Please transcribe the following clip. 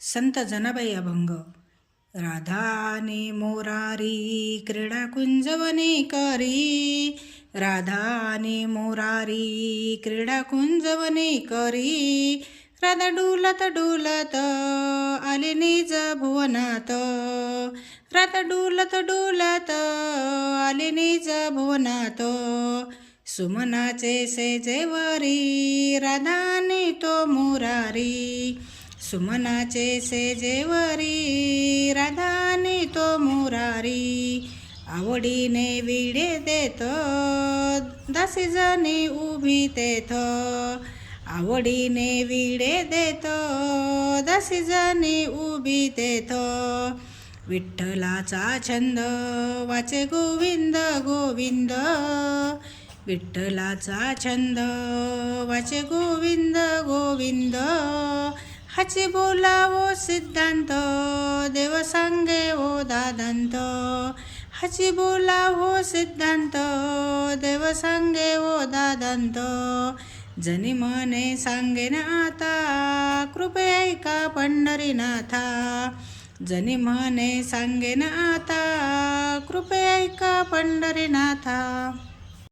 संत जनाबाई अभंग. राधा आणि मोरारी क्रीडा कुंजवने करी, राधा आणि मोरारी क्रीडा कुंजवने करी. राधा डुलत डुलत आले निज भुवनात, राधा डुलत डुलत आले निज भुवनात. सुमनाचे सेजेवरी राधा आणि तो मोरारी, सुमनाचे सेजेवरी राधा आणि तो मोरारी. आवडीने विडे देत दासी जणी उभी तेथ, आवडीने विडे देत दासी जणी उभी तेथ. विठ्ठलाचा छंद वाचे गोविंद गोविंद, विठ्ठलाचा छंद वाचे गोविंद गोविंद. हाची बोलावो सिद्धांत देव सांगे ओ दादांत, हाची बोलावो सिद्धांत देव सांगे ओ दादांत. जनी मने सांगेन आता कृपे ऐका पंढरीनाथा, जनी मने सांगेन आता कृपे ऐका पंढरीनाथा.